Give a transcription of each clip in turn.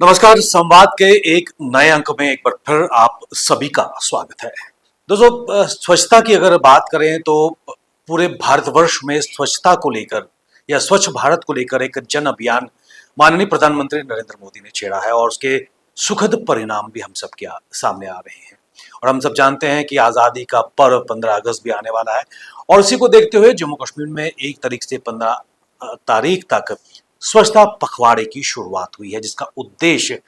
नमस्कार। संवाद के एक नए अंक में एक बार फिर आप सभी का स्वागत है। दोस्तों, स्वच्छता की अगर बात करें तो पूरे भारतवर्ष में स्वच्छता को लेकर या स्वच्छ भारत को लेकर एक जन अभियान माननीय प्रधानमंत्री नरेंद्र मोदी ने छेड़ा है और उसके सुखद परिणाम भी हम सबके सामने आ रहे हैं। और हम सब जानते हैं कि आज़ादी का पर्व 15 अगस्त भी आने वाला है और उसी को देखते हुए जम्मू कश्मीर में 1 तारीख से 15 तारीख तक स्वच्छता पखवाड़े की शुरुआत हुई है, जिसका उद्देश्य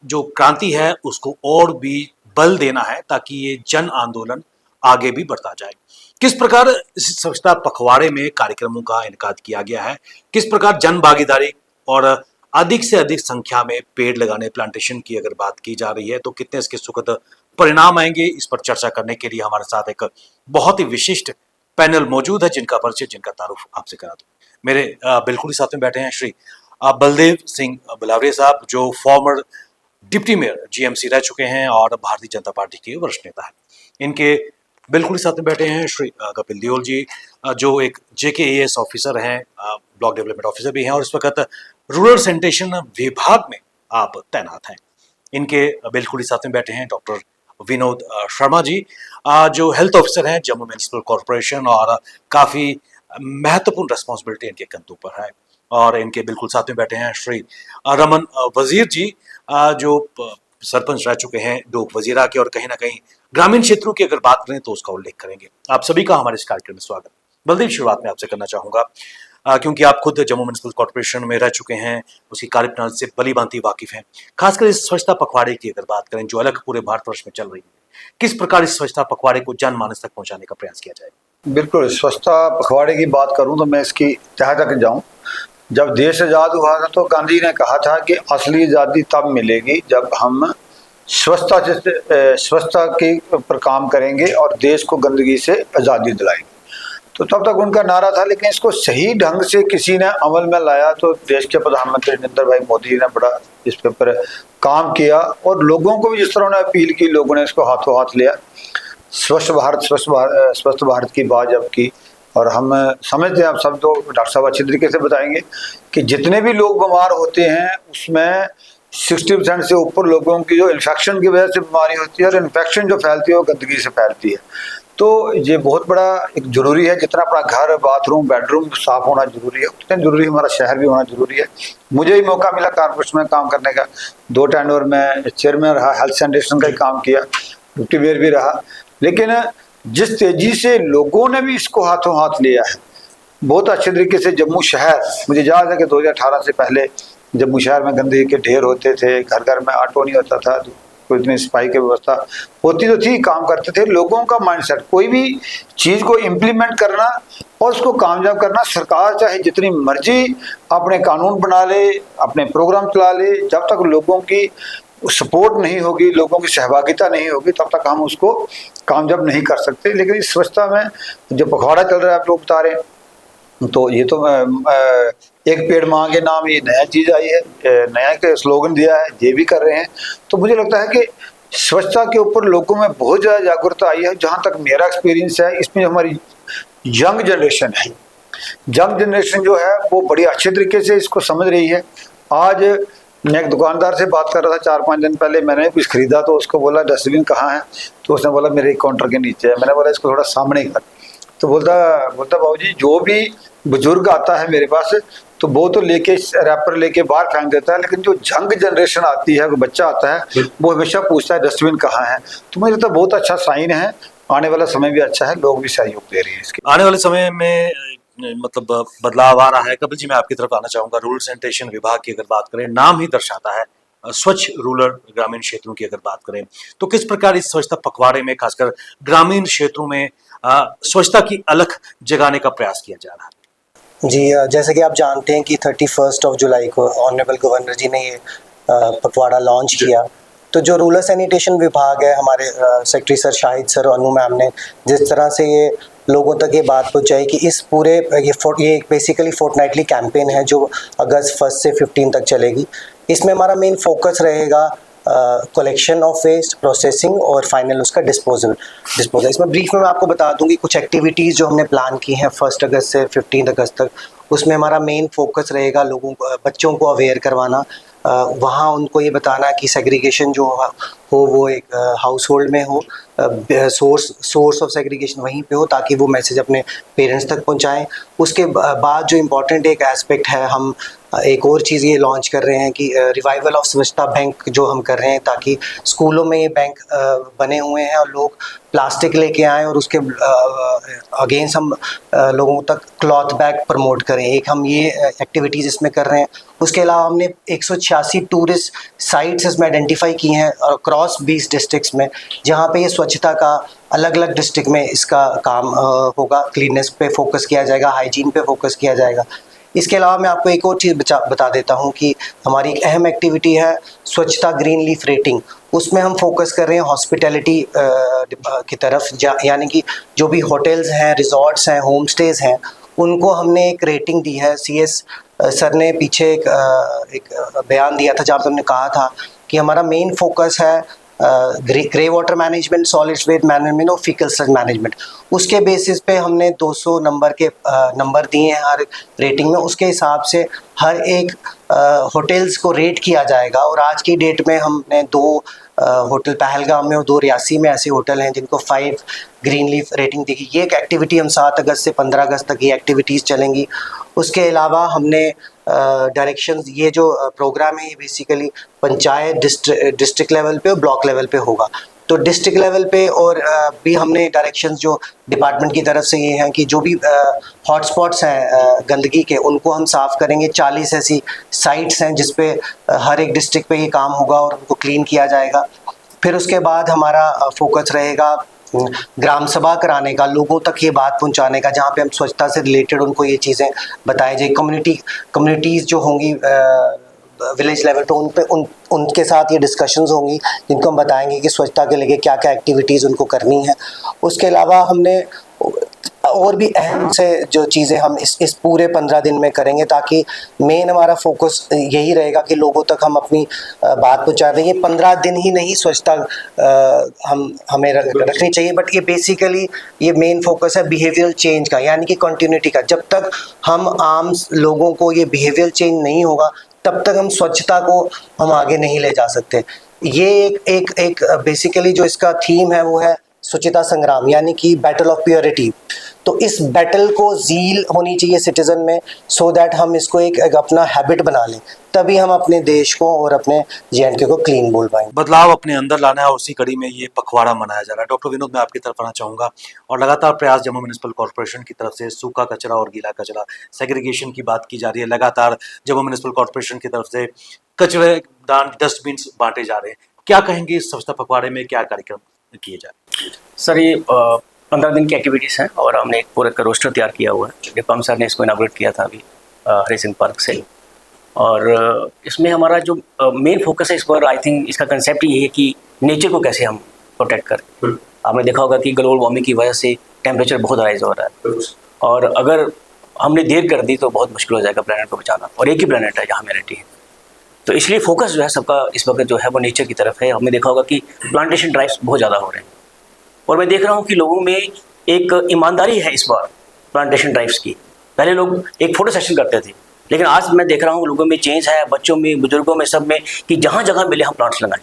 जो क्रांति है उसको और भी बल देना है ताकि ये जन आंदोलन आगे भी बढ़ता जाए। किस प्रकार इस स्वच्छता पखवाड़े में कार्यक्रमों का इनकाद किया गया है, किस प्रकार जन भागीदारी और अधिक से अधिक संख्या में पेड़ लगाने प्लांटेशन की अगर बात की जा रही है तो कितने इसके सुखद परिणाम आएंगे, इस पर चर्चा करने के लिए हमारे साथ एक बहुत ही विशिष्ट पैनल मौजूद है जिनका परिचय जिनका तारुफ आपसे करा दूं। मेरे बिल्कुल ही साथ में बैठे हैं श्री बलदेव सिंह बिलावरे साहब, जो फॉर्मर डिप्टी मेयर जीएमसी रह चुके हैं और भारतीय जनता पार्टी के वरिष्ठ नेता हैं। इनके बिल्कुल ही साथ में बैठे हैं श्री कपिल दियोल जी, जो एक जेकेएएस ऑफिसर हैं, ब्लॉक डेवलपमेंट ऑफिसर भी हैं और इस वक्त रूरल सैनिटेशन विभाग में आप तैनात हैं। इनके बिल्कुल ही साथ में बैठे हैं डॉक्टर विनोद शर्मा जी, जो हेल्थ ऑफिसर हैं जम्मू म्युनिसिपल कॉरपोरेशन और काफ़ी महत्वपूर्ण रेस्पॉन्सिबिलिटी इनके कंधों पर है। और इनके बिल्कुल साथ में बैठे हैं श्री रमन वजीर जी, जो सरपंच रह चुके हैं डोक वजीरा के और कहीं ना कहीं ग्रामीण क्षेत्रों की अगर बात करें तो उसका उल्लेख करेंगे। आप सभी का हमारे इस कार्यक्रम में स्वागत। बलदेव, शुरुआत में आपसे करना चाहूंगा क्योंकि आप खुद जम्मू म्युनिसिपल कॉरपोरेशन में रह चुके हैं, उसकी कार्यप्रणाली से भली भांति वाकिफ हैं। खासकर इस स्वच्छता पखवाड़े की अगर बात करें जो अलग पूरे भारतवर्ष में चल रही है, किस प्रकार इस स्वच्छता पखवाड़े को जनमानस तक पहुंचाने का प्रयास किया जाए? बिल्कुल, स्वच्छता पखवाड़े की बात करूं तो मैं इसकी तह तक जाऊं। जब देश आज़ाद हुआ था तो गांधी ने कहा था कि असली आज़ादी तब मिलेगी जब हम स्वच्छता के पर काम करेंगे और देश को गंदगी से आज़ादी दिलाएंगे। तो तब तक उनका नारा था, लेकिन इसको सही ढंग से किसी ने अमल में लाया तो देश के प्रधानमंत्री नरेंद्र भाई मोदी जी ने बड़ा इस पर काम किया और लोगों को भी जिस तरह उन्होंने अपील की, लोगों ने इसको हाथों हाथ लिया। स्वस्थ भारत की बात जब की, और हम समझते हैं, आप सब तो डॉक्टर साहब अच्छी तरीके से बताएंगे कि जितने भी लोग बीमार होते हैं उसमें 60% से ऊपर लोगों की जो इन्फेक्शन की वजह से बीमारी होती है और इन्फेक्शन जो फैलती है वो गंदगी से फैलती है। तो ये बहुत बड़ा एक जरूरी है, जितना अपना घर, बाथरूम, बेडरूम साफ होना जरूरी है उतना जरूरी हमारा शहर भी होना जरूरी है। मुझे ही मौका मिला कॉर्पोरेशन में काम करने का, 2 टेन्योर में चेयरमैन रहा, हेल्थ सैनिटेशन का ही काम किया, डिप्टी मेयर भी रहा। लेकिन जिस तेजी से लोगों ने भी इसको हाथों हाथ लिया है, बहुत अच्छे तरीके से जम्मू शहर, मुझे याद है कि 2018 से पहले जम्मू शहर में गंदगी के ढेर होते थे, घर घर में ऑटो नहीं होता था, कोई इतनी सफाई की व्यवस्था होती तो थी, काम करते थे। लोगों का माइंडसेट, कोई भी चीज को इम्प्लीमेंट करना और उसको कामयाब करना, सरकार चाहे जितनी मर्जी अपने कानून बना ले, अपने प्रोग्राम चला ले, जब तक लोगों की सपोर्ट नहीं होगी, लोगों की सहभागिता नहीं होगी, तब तक हम उसको कामयाब नहीं कर सकते। लेकिन इस स्वच्छता में जो पखवाड़ा चल रहा है, आप लोग बता रहे हैं, तो ये तो एक पेड़ मां के नाम ये नया चीज आई है, नया के स्लोगन दिया है, ये भी कर रहे हैं। तो मुझे लगता है कि स्वच्छता के ऊपर लोगों में बहुत ज्यादा जागरूकता आई है। जहां तक मेरा एक्सपीरियंस है, इसमें हमारी यंग जनरेशन है, यंग जनरेशन जो है वो बड़ी अच्छे तरीके से इसको समझ रही है। आज मैं एक दुकानदार से बात कर रहा था 4-5 दिन पहले, मैंने कुछ खरीदा तो उसको बोला डस्टबिन कहाँ है, तो उसने बोला मेरे काउंटर के नीचे है। मैंने बोला इसको थोड़ा सामने कर, तो बोलता बाबूजी जो भी बुजुर्ग आता है मेरे पास तो वो तो लेके रैपर लेके बाहर फेंक देता है, लेकिन जो यंग जनरेशन आती है, बच्चा आता है, वो हमेशा पूछता है डस्टबिन कहाँ है। तो मुझे लगता है बहुत अच्छा साइन है, आने वाला समय भी अच्छा है, लोग भी सहयोग दे रहे हैं इसके। आने वाले समय में मतलब बदलाव आ रहा है। कपिल जी, मैं आपकी तरफ आना चाहूंगा। रूरल सैनिटेशन विभाग की अगर बात करें, नाम ही दर्शाता है स्वच्छ रूरल, ग्रामीण क्षेत्रों की अगर बात करें तो किस प्रकार इस स्वच्छता पखवाड़े में खासकर ग्रामीण क्षेत्रों में स्वच्छता की अलख जगाने का प्रयास किया जा रहा है? जी, जैसे कि आप जानते हैं कि 31 जुलाई को ऑनरेबल गवर्नर जी ने ये पखवाड़ा लॉन्च किया। तो जो रूरल सैनिटेशन विभाग है, हमारे सेक्रेटरी सर शाहिद सर और अनु मैम ने जिस तरह से ये लोगों तक ये बात पहुँचाई कि इस पूरे ये बेसिकली फोर्टनाइटली कैंपेन है जो अगस्त 1 से 15 तक चलेगी। इसमें हमारा मेन फोकस रहेगा कलेक्शन ऑफ वेस्ट, प्रोसेसिंग और फाइनल उसका डिस्पोजल। इसमें ब्रीफ में मैं आपको बता दूंगी कुछ एक्टिविटीज़ जो हमने प्लान की हैं 1 अगस्त से 15 अगस्त तक। उसमें हमारा मेन फोकस रहेगा लोगों को, बच्चों को अवेयर करवाना, वहाँ उनको ये बताना कि सेग्रीगेशन जो हो वो एक हाउस होल्ड में हो, सोर्स ऑफ सेग्रीगेशन वहीं पे हो, ताकि वो मैसेज अपने पेरेंट्स तक पहुँचाएँ। उसके बाद जो इम्पॉर्टेंट एक एस्पेक्ट है, हम एक और चीज़ ये लॉन्च कर रहे हैं कि रिवाइवल ऑफ स्वच्छता बैंक जो हम कर रहे हैं, ताकि स्कूलों में ये बैंक बने हुए हैं और लोग प्लास्टिक लेके आएँ और उसके अगेंस्ट हम लोगों तक क्लॉथ बैग प्रमोट करें। एक हम ये एक्टिविटीज़ इसमें कर रहे हैं। उसके अलावा हमने 186 टूरिस्ट साइट्स इसमें आइडेंटिफाई की हैं अक्रॉस 20 डिस्ट्रिक्ट्स में, जहाँ पे ये स्वच्छता का अलग अलग डिस्ट्रिक्ट में इसका काम होगा। क्लीननेस पे फोकस किया जाएगा, हाइजीन पे फोकस किया जाएगा। इसके अलावा मैं आपको एक और चीज़ बता देता हूँ कि हमारी एक अहम एक्टिविटी है स्वच्छता ग्रीन लीफ रेटिंग। उसमें हम फोकस कर रहे हैं हॉस्पिटैलिटी की तरफ, यानी कि जो भी होटल्स हैं, रिजॉर्ट्स हैं, होम स्टेज हैं, उनको हमने एक रेटिंग दी है। CS सर ने पीछे एक बयान दिया था जहाँ पर हमने कहा था कि हमारा मेन फोकस है grey water management, solid waste management और फीकल स्लज मैनेजमेंट। उसके बेसिस पे हमने 200 नंबर के नंबर दिए हैं हर रेटिंग में। उसके हिसाब से हर एक होटल्स को रेट किया जाएगा और आज की डेट में हमने 2 होटल पहलगाम में और 2 रियासी में ऐसे होटल हैं जिनको 5 ग्रीन लीफ रेटिंग दी। ये एक एक्टिविटी हम 7 अगस्त से 15 अगस्त तक ये एक्टिविटीज़ चलेंगी। उसके अलावा हमने डायरेक्शंस, ये जो प्रोग्राम है ये बेसिकली पंचायत, डिस्ट्रिक्ट लेवल पे और ब्लॉक लेवल पे होगा। तो डिस्ट्रिक्ट लेवल पे और भी हमने डायरेक्शंस जो डिपार्टमेंट की तरफ से ये हैं कि जो भी हॉटस्पॉट्स हैं गंदगी के, उनको हम साफ़ करेंगे। 40 ऐसी साइट्स हैं जिस पे हर एक डिस्ट्रिक्ट पे ये काम होगा और उनको क्लीन किया जाएगा। फिर उसके बाद हमारा फोकस रहेगा ग्राम सभा कराने का, लोगों तक ये बात पहुंचाने का, जहाँ पे हम स्वच्छता से रिलेटेड उनको ये चीज़ें बताई जाए। कम्युनिटीज़ जो होंगी विलेज लेवल तो उनके साथ ये डिस्कशंस होंगी जिनको हम बताएंगे कि स्वच्छता के लेके क्या क्या एक्टिविटीज़ उनको करनी है। उसके अलावा हमने और भी अहम से जो चीज़ें हम इस पूरे 15 दिन में करेंगे, ताकि मेन हमारा फोकस यही रहेगा कि लोगों तक हम अपनी बात पहुंचा दें। ये 15 दिन ही नहीं स्वच्छता हमें रखनी चाहिए, बट ये बेसिकली ये मेन फोकस है बिहेवियरल चेंज का, यानी कि कंटिन्यूटी का। जब तक हम आम लोगों को ये बिहेवियर चेंज नहीं होगा तब तक हम स्वच्छता को हम आगे नहीं ले जा सकते। ये एक बेसिकली जो इसका थीम है वो है स्वच्छता संग्राम, यानी कि बैटल ऑफ प्योरिटी। तो इस बैटल को ज़ील होनी चाहिए सिटीज़न में, सो दैट हम इसको एक अपना हैबिट बना लें, तभी हम अपने देश को और अपने JNK को क्लीन बोल पाएंगे। बदलाव अपने अंदर लाना है और उसी कड़ी में ये पखवाड़ा मनाया जा रहा है। डॉक्टर विनोद, मैं आपकी तरफ आना चाहूँगा। और लगातार प्रयास जम्मू म्यूनिसिपल कॉर्पोरेशन की तरफ से सूखा कचरा और गीला कचरा सेग्रीगेशन की बात की जा रही है। लगातार जम्मू म्यूनिसिपल कॉर्पोरेशन की तरफ से कचरे दान डस्टबिन बांटे जा रहे हैं। क्या कहेंगे इस स्वच्छता पखवाड़े में क्या कार्यक्रम किए जा रहे हैं? सर, ये 15 दिन की एक्टिविटीज़ हैं और हमने एक पूरा रोस्टर तैयार किया हुआ है। डिप्पम सर ने इसको इनाग्रेट किया था अभी हरी सिंह पार्क से। और इसमें हमारा जो मेन फोकस है इस पर, आई थिंक इसका कंसेप्ट ये है कि नेचर को कैसे हम प्रोटेक्ट करें। आपने देखा होगा कि ग्लोबल वार्मिंग की वजह से टेम्परेचर बहुत राइज हो रहा है, और अगर हमने देर कर दी तो बहुत मुश्किल हो जाएगा प्लेनेट को बचाना, और एक ही प्लेनेट है जहाँ ह्यूमैनिटी है। तो इसलिए फोकस जो है सबका इस वक्त जो है वो नेचर की तरफ है। हमने देखा होगा कि प्लांटेशन ड्राइव्स बहुत ज़्यादा हो रहे हैं, और मैं देख रहा हूँ कि लोगों में एक ईमानदारी है इस बार प्लांटेशन ड्राइव्स की। पहले लोग एक फ़ोटो सेशन करते थे, लेकिन आज मैं देख रहा हूँ लोगों में चेंज है, बच्चों में, बुजुर्गों में, सब में, कि जहाँ जगह मिले हम प्लांट्स लगाएं।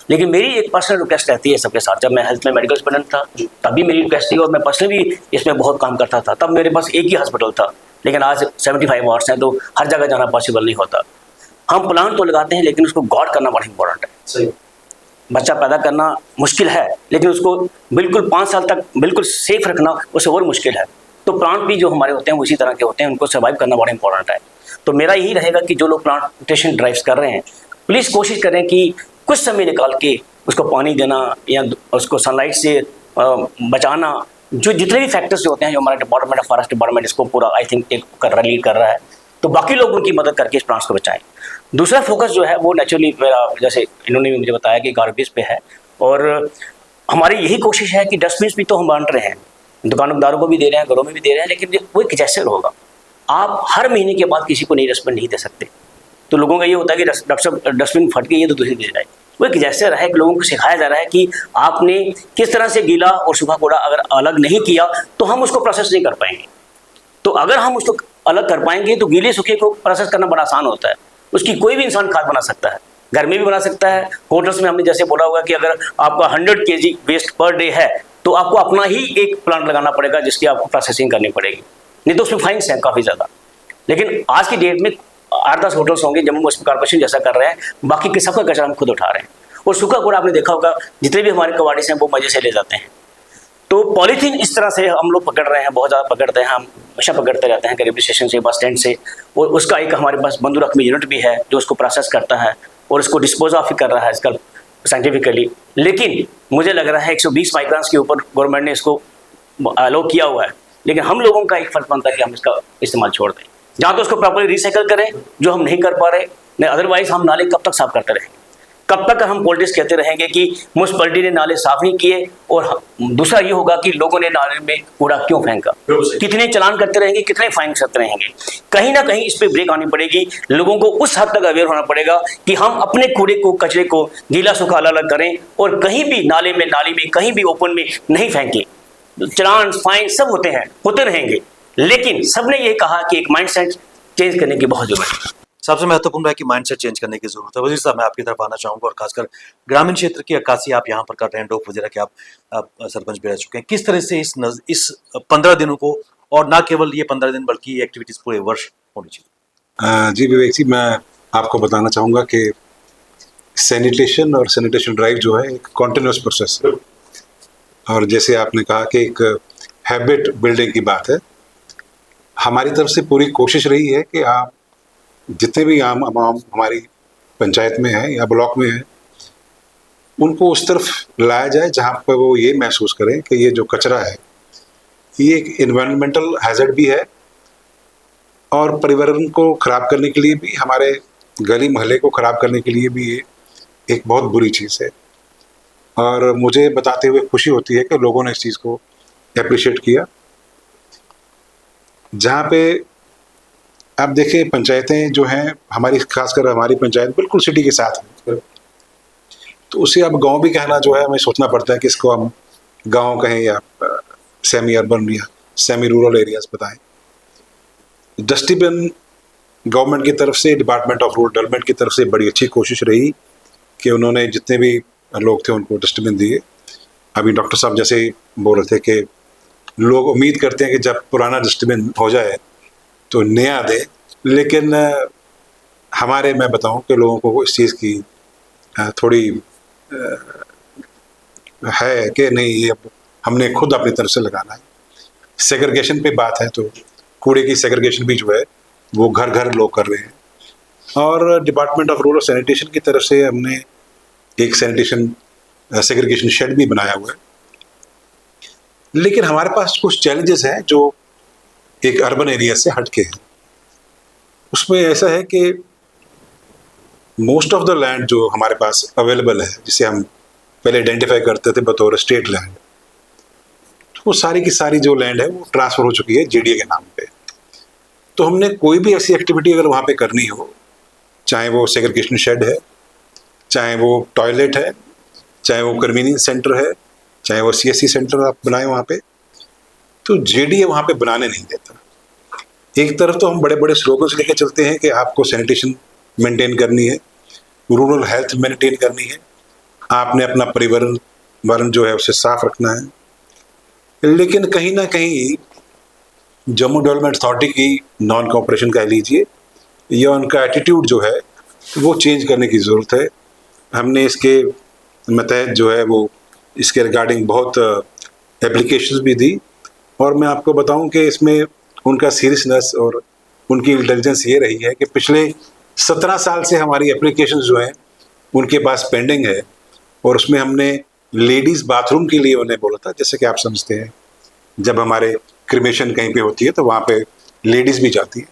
लेकिन मेरी एक पर्सनल रिक्वेस्ट रहती है सबके साथ। जब मैं हेल्थ में मेडिकल स्टूडेंट था तभी मेरी रिक्वेस्ट थी, और मैं पर्सनली भी इसमें बहुत काम करता था। तब मेरे पास एक ही हॉस्पिटल था, लेकिन आज 75 वार्ड्स हैं, तो हर जगह जाना पॉसिबल नहीं होता। हम प्लांट तो लगाते हैं, लेकिन उसको गॉड करना बड़ा इंपॉर्टेंट है। सही। बच्चा पैदा करना मुश्किल है, लेकिन उसको बिल्कुल 5 साल तक बिल्कुल सेफ रखना उससे और मुश्किल है। तो प्लांट भी जो हमारे होते हैं वो इसी तरह के होते हैं, उनको सर्वाइव करना बड़ा इंपॉर्टेंट है। तो मेरा यही रहेगा कि जो लोग प्लांटेशन ड्राइव्स कर रहे हैं, प्लीज़ कोशिश करें कि कुछ समय निकाल के उसको पानी देना या उसको सनलाइट से बचाना, जो जितने भी फैक्टर्स होते हैं, जो हमारा डिपार्टमेंट ऑफ फॉरेस्ट डिपार्टमेंट इसको पूरा आई थिंक लीड कर रहा है, तो बाकी लोग उनकी मदद करके इस प्लांट्स को बचाएं। दूसरा फोकस जो है वो नेचुरली मेरा, जैसे इन्होंने भी मुझे बताया कि गार्बेज पे है, और हमारी यही कोशिश है कि डस्टबिन भी तो हम बांट रहे हैं, दुकानदारों को भी दे रहे हैं, घरों में भी दे रहे हैं, लेकिन वो एक जैसे होगा। आप हर महीने के बाद किसी को नई डस्टबिन नहीं दे सकते। तो लोगों का ये होता है कि डस्टबिन फट गई है तो दूसरी दे जाए। वो एक जैसे रहा है कि लोगों को सिखाया जा रहा है कि आपने किस तरह से गीला और सूखा कूड़ा अगर अलग नहीं किया तो हम उसको प्रोसेस नहीं कर पाएंगे। तो अगर हम उसको अलग कर पाएंगे तो गीले सूखे को प्रोसेस करना बड़ा आसान होता है। उसकी कोई भी इंसान खाद बना सकता है, घर में भी बना सकता है। होटल्स में हमने जैसे बोला होगा कि अगर आपका 100 kg वेस्ट पर डे है तो आपको अपना ही एक प्लांट लगाना पड़ेगा जिसकी आपको प्रोसेसिंग करनी पड़ेगी, नहीं तो उसमें फाइन्स हैं काफ़ी ज़्यादा। लेकिन आज की डेट में 8-10 होटल्स होंगे जम्मू म्यूनसिपल कॉर्पोरेशन जैसा कर रहे हैं, बाकी के सबका कचरा हम खुद उठा रहे हैं। और सूखा कूड़ा आपने देखा होगा जितने भी हमारे कवाड़ीस हैं वो मजे से ले जाते हैं। तो पॉलीथीन इस तरह से हम लोग पकड़ रहे हैं, बहुत ज़्यादा पकड़ते हैं, हम हमेशा पकड़ते रहते हैं रेलवे स्टेशन से, बस स्टैंड से। और उसका एक हमारे पास बंदूक रखमी यूनिट भी है जो उसको प्रोसेस करता है और उसको डिस्पोज ऑफ कर रहा है आजकल साइंटिफिकली। लेकिन मुझे लग रहा है 120 माइक्रॉन्स के ऊपर गवर्नमेंट ने इसको अलाउ किया हुआ है, लेकिन हम लोगों का एक फर्ज बनता है कि हम इसका इस्तेमाल छोड़ दें। जहाँ तो उसको प्रॉपर्ली रिसाइकल करें, जो हम नहीं कर पा रहे, नहीं अदरवाइज हम नाले कब तक साफ करते रहेंगे? कब तक हम पॉलिटिक्स कहते रहेंगे कि म्यूनसिपैलिटी ने नाले साफ नहीं किए? और दूसरा ये होगा कि लोगों ने नाले में कूड़ा क्यों फेंका? कितने चलान करते रहेंगे, कितने फाइन करते रहेंगे? कहीं ना कहीं इस पर ब्रेक आनी पड़ेगी। लोगों को उस हद तक अवेयर होना पड़ेगा कि हम अपने कूड़े को, कचरे को गीला सूखा अलग करें और कहीं भी नाले में, नाली में, कहीं भी ओपन में नहीं फेंकें। चलान, फाइन सब होते हैं, होते रहेंगे, लेकिन सबने ये कहा कि एक माइंडसेट चेंज करने की बहुत जरूरत है। सबसे महत्वपूर्ण है कि माइंडसेट चेंज करने की जरूरत है। वजीर साहब, मैं आपकी तरफ आना चाहूंगा और खासकर ग्रामीण क्षेत्र की अक्कासी आप यहाँ पर कर रहे हैं, डोक वजीरा के आप सरपंच भी रह चुके हैं। किस तरह से इस 15 दिनों को, और ना केवल ये 15 दिन बल्कि ये एक्टिविटीज पूरे वर्ष होनी चाहिए? जी विवेक जी, मैं आपको बताना चाहूँगा कि सैनिटेशन और सैनिटेशन ड्राइव जो है एक कॉन्टिन्यूस प्रोसेस है। और जैसे आपने कहा कि एक हैबिट बिल्डिंग की बात है, हमारी तरफ से पूरी कोशिश रही है कि आप जितने भी आम हमारी पंचायत में है या ब्लॉक में है, उनको उस तरफ लाया जाए जहाँ पर वो ये महसूस करें कि ये जो कचरा है ये एक इन्वायरमेंटल हैजर्ड भी है और पर्यावरण को ख़राब करने के लिए भी, हमारे गली मोहल्ले को ख़राब करने के लिए भी ये एक बहुत बुरी चीज़ है। और मुझे बताते हुए खुशी होती है कि लोगों ने इस चीज़ को एप्रिशिएट किया। जहाँ पे आप देखें, पंचायतें जो हैं हमारी, खासकर हमारी पंचायत बिल्कुल सिटी के साथ है, तो उसे अब गांव भी कहना जो है हमें सोचना पड़ता है कि इसको हम गांव कहें या सेमी अर्बन या सेमी रूरल एरियाज बताएं। डस्टबिन गवर्नमेंट की तरफ से, डिपार्टमेंट ऑफ रूरल डेवलपमेंट की तरफ से बड़ी अच्छी कोशिश रही कि उन्होंने जितने भी लोग थे उनको डस्टबिन दिए। अभी डॉक्टर साहब जैसे ही बोल रहे थे कि लोग उम्मीद करते हैं कि जब पुराना डस्टबिन हो जाए तो नया दे, लेकिन मैं बताऊं कि लोगों को इस चीज़ की थोड़ी है कि नहीं, ये हमने खुद अपनी तरफ से लगाना है। सेग्रीगेशन पे बात है तो कूड़े की सेग्रीगेशन भी जो है वो घर घर लोग कर रहे हैं। और डिपार्टमेंट ऑफ रूरल सैनिटेशन की तरफ से हमने एक सैनिटेशन सेग्रीगेशन शेड भी बनाया हुआ है। लेकिन हमारे पास कुछ चैलेंजेस हैं जो एक अर्बन एरिया से हटके हैं। उसमें ऐसा है कि मोस्ट ऑफ द लैंड जो हमारे पास अवेलेबल है, जिसे हम पहले आइडेंटिफाई करते थे बतौर स्टेट लैंड, तो वो सारी की सारी जो लैंड है वो ट्रांसफ़र हो चुकी है जेडीए के नाम पे। तो हमने कोई भी ऐसी एक्टिविटी अगर वहाँ पे करनी हो, चाहे वो सेग्रीगेशन शेड है, चाहे वो टॉयलेट है, चाहे वो कन्वीनियंस सेंटर है, चाहे वो सीएससी सेंटर आप बनाए वहाँ पे, तो जेडीए वहाँ पे बनाने नहीं देता। एक तरफ तो हम बड़े बड़े स्लोगन्स लेके चलते हैं कि आपको सैनिटेशन मेंटेन करनी है, रूरल हेल्थ मेंटेन करनी है, आपने अपना पर्यावरण जो है उसे साफ रखना है, लेकिन कहीं ना कहीं जम्मू डेवलपमेंट अथॉरिटी की नॉन कोऑपरेशन कह लीजिए या उनका एटीट्यूड जो है वो चेंज करने की ज़रूरत है। हमने इसके मतहत जो है वो इसके रिगार्डिंग बहुत एप्लीकेशंस भी दी, और मैं आपको बताऊं कि इसमें उनका सीरियसनेस और उनकी इंटेलिजेंस ये रही है कि पिछले 17 साल से हमारी एप्लीकेशंस जो हैं उनके पास पेंडिंग है, और उसमें हमने लेडीज़ बाथरूम के लिए उन्हें बोला था। जैसे कि आप समझते हैं जब हमारे क्रिमेशन कहीं पे होती है तो वहाँ पे लेडीज़ भी जाती है,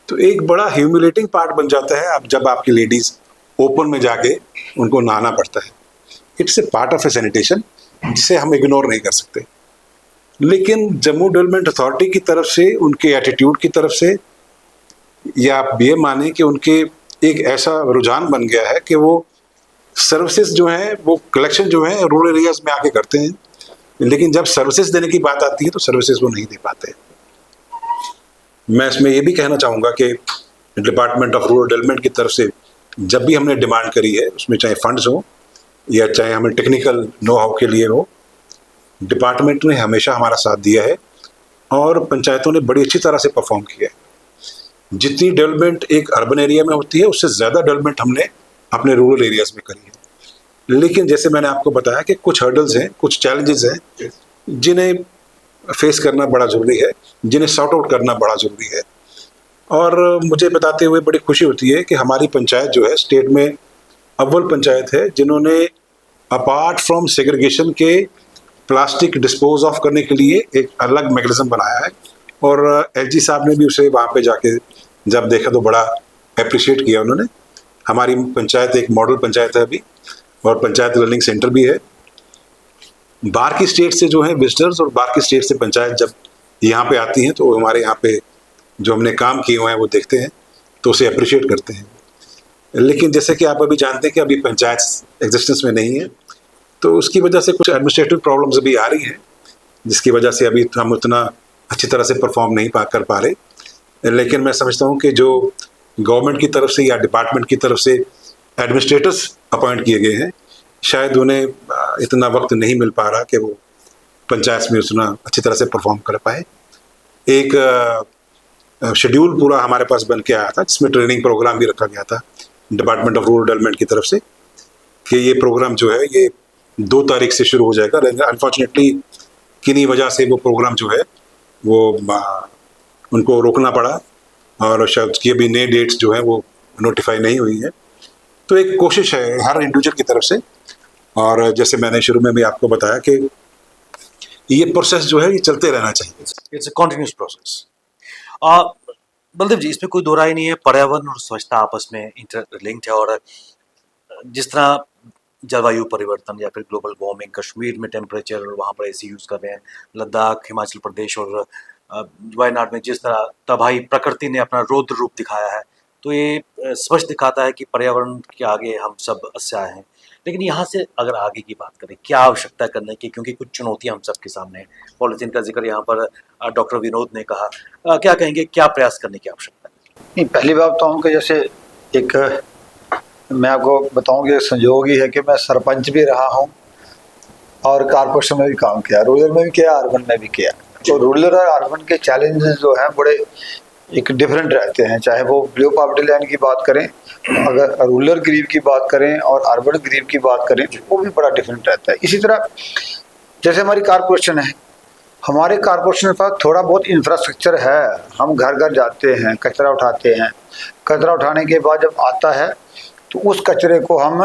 तो एक बड़ा ह्यूमिलेटिंग पार्ट बन जाता है अब जब आपकी लेडीज़ ओपन में जाके उनको नहाना पड़ता है। It's a part of A sanitation जिसे हम इग्नोर नहीं कर सकते। लेकिन जम्मू डेवलपमेंट अथॉरिटी की तरफ से, उनके एटीट्यूड की तरफ से, या आप ये माने कि उनके एक ऐसा रुझान बन गया है कि वो सर्विसेज जो हैं वो कलेक्शन जो है रूरल एरियाज में आके करते हैं, लेकिन जब सर्विसेज देने की बात आती है तो सर्विसेज वो नहीं दे पाते। मैं इसमें ये भी कहना चाहूँगा कि डिपार्टमेंट ऑफ रूरल डेवलपमेंट की तरफ से जब भी हमने डिमांड करी है, उसमें चाहे फंड्स हो या चाहे हमें टेक्निकल नो हाउ के लिए हो, डिपार्टमेंट ने हमेशा हमारा साथ दिया है और पंचायतों ने बड़ी अच्छी तरह से परफॉर्म किया है। जितनी डेवलपमेंट एक अर्बन एरिया में होती है, उससे ज़्यादा डेवलपमेंट हमने अपने रूरल एरियाज़ में करी है। लेकिन जैसे मैंने आपको बताया कि कुछ हर्डल्स हैं, कुछ चैलेंजेस हैं जिन्हें फेस करना बड़ा ज़रूरी है, जिन्हें सॉर्ट आउट करना बड़ा ज़रूरी है। और मुझे बताते हुए बड़ी खुशी होती है कि हमारी पंचायत जो है स्टेट में अव्वल पंचायत है जिन्होंने अपार्ट फ्रॉम सेग्रीगेशन के प्लास्टिक डिस्पोज ऑफ करने के लिए एक अलग मैकेनिज्म बनाया है। और एलजी साहब ने भी उसे वहाँ पे जाके जब देखा तो बड़ा अप्रिशिएट किया उन्होंने। हमारी पंचायत एक मॉडल पंचायत है अभी, और पंचायत लर्निंग सेंटर भी है। बाहर की स्टेट से जो है विजिटर्स और बाहर की स्टेट से पंचायत जब यहाँ पे आती हैं तो हमारे यहाँ पे जो हमने काम किए हुए हैं वो देखते हैं तो उसे अप्रिशिएट करते हैं। लेकिन जैसे कि आप अभी जानते हैं कि अभी पंचायत एग्जिस्टेंस में नहीं है, तो उसकी वजह से कुछ एडमिनिस्ट्रेटिव प्रॉब्लम्स अभी आ रही हैं, जिसकी वजह से अभी हम उतना अच्छी तरह से परफॉर्म नहीं कर पा रहे। लेकिन मैं समझता हूँ कि जो गवर्नमेंट की तरफ से या डिपार्टमेंट की तरफ से एडमिनिस्ट्रेटर्स अपॉइंट किए गए हैं, शायद उन्हें इतना वक्त नहीं मिल पा रहा कि वो पंचायत में उतना अच्छी तरह से परफॉर्म कर पाए। एक शेड्यूल पूरा हमारे पास बन के आया था जिसमें ट्रेनिंग प्रोग्राम भी रखा गया था डिपार्टमेंट ऑफ रूरल डेवलपमेंट की तरफ से कि ये प्रोग्राम जो है ये 2 तारीख से शुरू हो जाएगा। अनफॉर्चुनेटली किन्हीं वजह से वो प्रोग्राम जो है वो उनको रोकना पड़ा और शायद उसकी अभी नए डेट्स जो हैं वो नोटिफाई नहीं हुई है। तो एक कोशिश है हर इंडिविजुअल की तरफ से, और जैसे मैंने शुरू में भी आपको बताया कि ये प्रोसेस जो है ये चलते रहना चाहिए। It's a continuous process. Baldev ji, इसमें कोई दो राय नहीं है, पर्यावरण और स्वच्छता आपस में इंटरलिंक्ड है। और जिस तरह जलवायु परिवर्तन या फिर ग्लोबल वार्मिंग, कश्मीर में टेम्परेचर वहाँ पर एसी यूज़ कर रहे हैं, लद्दाख, हिमाचल प्रदेश और वायनाड में जिस तरह तबाही प्रकृति ने अपना रौद्र रूप दिखाया है, तो ये स्पष्ट दिखाता है कि पर्यावरण के आगे हम सब असहाय हैं। लेकिन यहाँ से अगर आगे की बात करें, क्या आवश्यकता करने की, क्योंकि कुछ चुनौतियाँ हम सबके सामने हैं। पॉलिथीन का जिक्र यहाँ पर डॉक्टर विनोद ने कहा, क्या कहेंगे, क्या प्रयास करने की आवश्यकता है? नहीं, पहली बात बताऊँ कि जैसे एक मैं आपको बताऊँ कि संजोग ही है कि मैं सरपंच भी रहा हूँ और कारपोरेशन में भी काम किया, रूरल में भी किया, अर्बन में भी किया। तो रूरल और अर्बन के चैलेंजेस जो हैं बड़े एक डिफरेंट रहते हैं, चाहे वो बिलो पॉवर्टी लाइन की बात करें, अगर रूरल गरीब की बात करें और अर्बन गरीब की बात करें, वो भी बड़ा डिफरेंट रहता है। इसी तरह जैसे हमारी कारपोरेशन है, हमारे कारपोरेशन के पास थोड़ा बहुत इंफ्रास्ट्रक्चर है, हम घर घर जाते हैं, कचरा उठाते हैं, कचरा उठाने के बाद जब आता है तो उस कचरे को हम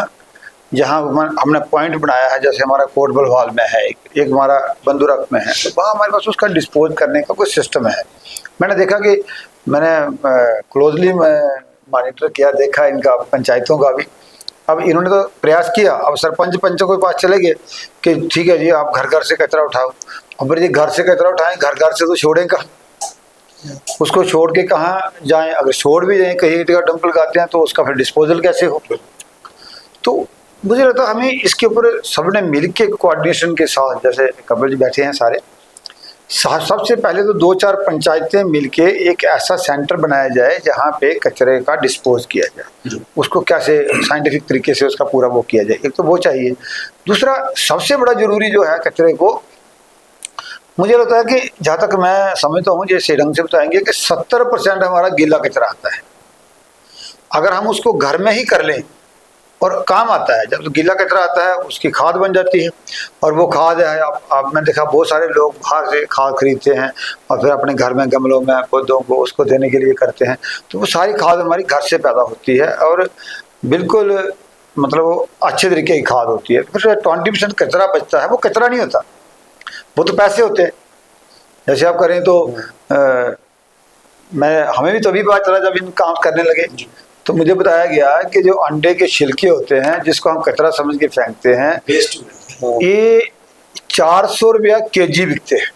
जहाँ हमने पॉइंट बनाया है, जैसे हमारा कोट बलवाल में है, एक हमारा बंदूरक में है, तो वहाँ हमारे पास उसका डिस्पोज करने का कोई सिस्टम है। मैंने देखा कि मैंने क्लोजली मॉनिटर किया, देखा इनका पंचायतों का भी। अब इन्होंने तो प्रयास किया, अब सरपंच पंचों के पास चले गए कि ठीक है जी आप घर घर से कचरा उठाओ। अब फिर ये घर से कचरा उठाएं, घर घर से तो छोड़ें कहाँ, उसको छोड़ के कहाँ जाएं? अगर छोड़ भी जाएं, कहीं जगह डंप लगाते हैं तो उसका फिर डिस्पोजल कैसे हो? तो मुझे लगता है हमें इसके ऊपर सबने मिल के कोऑर्डिनेशन के साथ, जैसे कपिल जी बैठे हैं सारे, सबसे पहले तो 2-4 पंचायतें मिलके एक ऐसा सेंटर बनाया जाए जहाँ पे कचरे का डिस्पोज किया जाए, उसको कैसे साइंटिफिक तरीके से उसका पूरा वो किया जाए। एक तो वो चाहिए। दूसरा सबसे बड़ा जरूरी जो है कचरे को, मुझे लगता है कि जहाँ तक मैं समझता हूँ, जैसे ढंग से बताएंगे कि 70% हमारा गीला कचरा आता है। अगर हम उसको घर में ही कर लें और काम आता है, जब गीला कचरा आता है उसकी खाद बन जाती है, और वो खाद है आपने देखा बहुत सारे लोग बाहर से खाद खरीदते हैं और फिर अपने घर में गमलों में पौधों को उसको देने के लिए करते हैं, तो वो सारी खाद हमारी घर से पैदा होती है और बिल्कुल मतलब वो अच्छे तरीके की खाद होती है। फिर 20% कचरा बचता है, वो कचरा नहीं होता, वो तो पैसे होते हैं। जैसे आप करें तो हमें भी तभी पता चला जब इन काम करने लगे, तो मुझे बताया गया कि जो अंडे के छिलके होते हैं जिसको हम कचरा समझ के फेंकते हैं, ये 400 रुपया केजी बिकते हैं।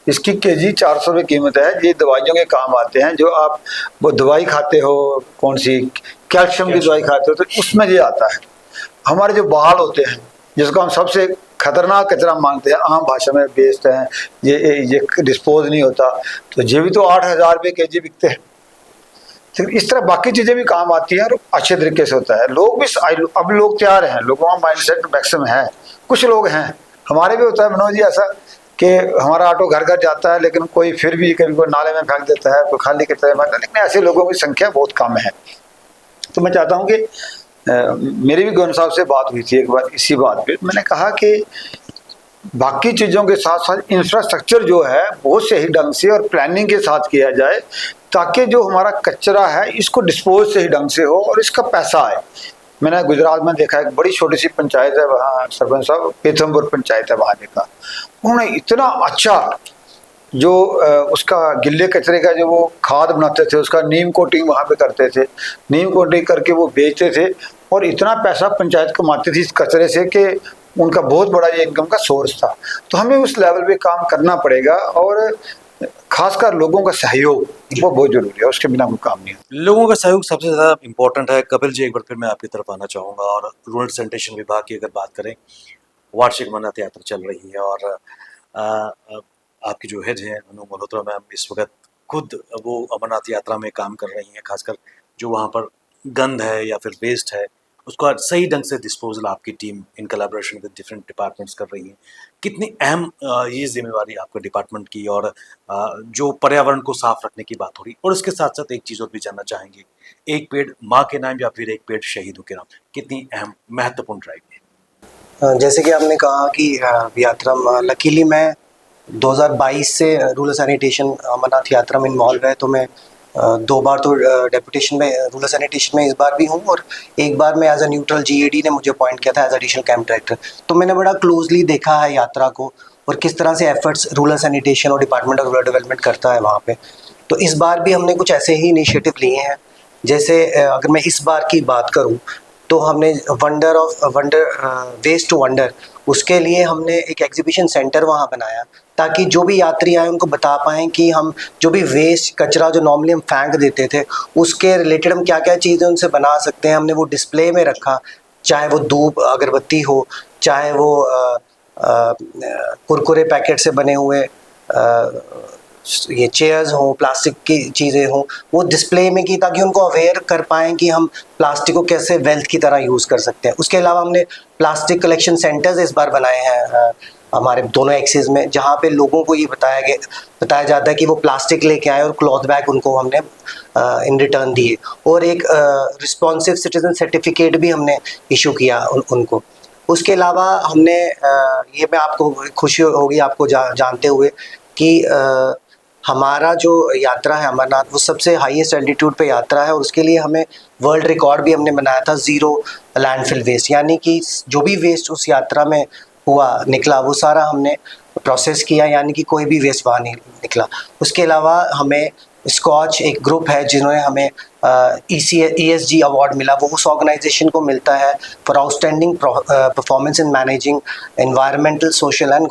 इसकी केजी 400 रुपये कीमत है। ये दवाइयों के काम आते हैं, जो आप वो दवाई खाते हो, कौन सी कैल्शियम की दवाई खाते हो, तो उसमें ये आता है। हमारे जो बाल होते हैं जिसको हम सबसे खतरनाक कचरा मानते हैं, आम भाषा में बेचते हैं, ये डिस्पोज नहीं होता, तो ये भी तो 8,000 रुपये केजी बिकते हैं। तो इस तरह बाकी चीज़ें भी काम आती हैं और अच्छे तरीके से होता है। लोग भी अब लोग तैयार हैं, लोगों का माइंड सेट मैक्सिमम है। कुछ लोग हैं, हमारे भी होता है मनोज जी ऐसा कि हमारा ऑटो घर घर जाता है, लेकिन कोई फिर भी कभी कोई नाले में फेंक देता है, कोई खाली की तरह फेंकता है, लेकिन ऐसे लोगों की संख्या बहुत कम है। तो मैं चाहता हूँ कि मेरी भी गवर्नर साहब से बात हुई थी एक बार इसी बात पे। मैंने कहा कि बाकी चीज़ों के साथ साथ इंफ्रास्ट्रक्चर जो है बहुत सही ढंग से और प्लानिंग के साथ किया जाए, ताकि जो हमारा कचरा है इसको डिस्पोज सही ढंग से हो और इसका पैसा आए। मैंने गुजरात में देखा, एक बड़ी छोटी सी पंचायत है वहाँ, सरपंच साहब पीथमपुर पंचायत है, वहाँ देखा उन्होंने इतना अच्छा जो उसका गिल्ले कचरे का जो वो खाद बनाते थे, उसका नीम कोटिंग वहाँ पे करते थे, नीम कोटिंग करके वो बेचते थे और इतना पैसा पंचायत कमाती थी इस कचरे से कि उनका बहुत बड़ा ये इनकम का सोर्स था। तो हमें उस लेवल पे काम करना पड़ेगा और खासकर लोगों का सहयोग वो बहुत जरूरी है, उसके बिना कोई काम नहीं है। लोगों का सहयोग सबसे ज़्यादा इम्पोर्टेंट है। कपिल जी, एक बार फिर मैं आपकी तरफ आना चाहूँगा और रूरल सैनिटेशन विभाग की अगर बात करें, वार्षिक अमरनाथ यात्रा चल रही है और आपकी जो हेड है अनु मल्होत्रा मैम इस वक्त खुद वो अमरनाथ यात्रा में काम कर रही हैं। खासकर जो वहाँ पर गंद है या फिर वेस्ट है उसका सही ढंग से डिस्पोजल आपकी team in collaboration with different departments कर रही है। कितनी अहम ये जिम्मेवारी आपके डिपार्टमेंट की, और जो पर्यावरण को साफ रखने की बात हो रही, और उसके साथ साथ एक चीज़ और भी जानना चाहेंगे, एक पेड़ माँ के नाम या फिर एक पेड़ शहीदों के नाम, कितनी अहम महत्वपूर्ण ड्राइव है? जैसे कि आपने कहा कि यात्रा, लकीली मैं 2022 से रूरल सैनिटेशन अमरनाथ यात्रा में इन्वॉल्व है, तो मैं 2 बार तो डेपुटेशन में रूरल सैनिटेशन में इस बार भी हूँ और एक बार मैं एज अ न्यूट्रल GAD ने मुझे अपॉइंट किया था एज एडिशनल कैंप डायरेक्टर। तो मैंने बड़ा क्लोजली देखा है यात्रा को और किस तरह से एफर्ट्स रूरल सैनिटेशन और डिपार्टमेंट ऑफ रूरल डेवलपमेंट करता है वहाँ पे। तो इस बार भी हमने कुछ ऐसे ही इनिशिएटिव लिए हैं। जैसे अगर मैं इस बार की बात करूँ तो हमने वेस्ट टू वंडर, उसके लिए हमने एक एग्जीबिशन सेंटर वहाँ बनाया ताकि जो भी यात्री आए उनको बता पाएँ कि हम जो भी वेस्ट कचरा जो नॉर्मली हम फेंक देते थे उसके रिलेटेड हम क्या क्या चीज़ें उनसे बना सकते हैं। हमने वो डिस्प्ले में रखा, चाहे वो धूप अगरबत्ती हो, चाहे वो कुरकुरे पैकेट से बने हुए ये चेयर्स हों, प्लास्टिक की चीज़ें हों, वो डिस्प्ले में की ताकि उनको अवेयर कर पाएँ कि हम प्लास्टिक को कैसे वेल्थ की तरह यूज़ कर सकते हैं। उसके अलावा हमने प्लास्टिक कलेक्शन सेंटर्स इस बार बनाए हैं हमारे दोनों एक्सिस में, जहाँ पे लोगों को ये बताया जाता है कि वो प्लास्टिक लेके आए और क्लॉथ बैग उनको हमने इन रिटर्न दिए। और एक रिस्पॉन्सिव सिटीजन सर्टिफिकेट भी हमने इशू किया उनको। उसके अलावा हमने ये मैं आपको खुशी होगी आपको जानते हुए कि हमारा जो यात्रा है अमरनाथ वो सबसे हाईएस्ट एल्टीट्यूड पे यात्रा है और उसके लिए हमें वर्ल्ड रिकॉर्ड भी हमने बनाया था, 0 लैंडफिल वेस्ट, यानी कि जो भी वेस्ट उस यात्रा में निकला वो सारा हमने प्रोसेस किया, यानी कि कोई भी वेस्ट वहाँ नहीं निकला। उसके अलावा हमें स्कॉच एक ग्रुप है जिन्होंने हमें ESG अवार्ड मिला, वो उस ऑर्गेनाइजेशन को मिलता है for outstanding performance in managing environmental, social and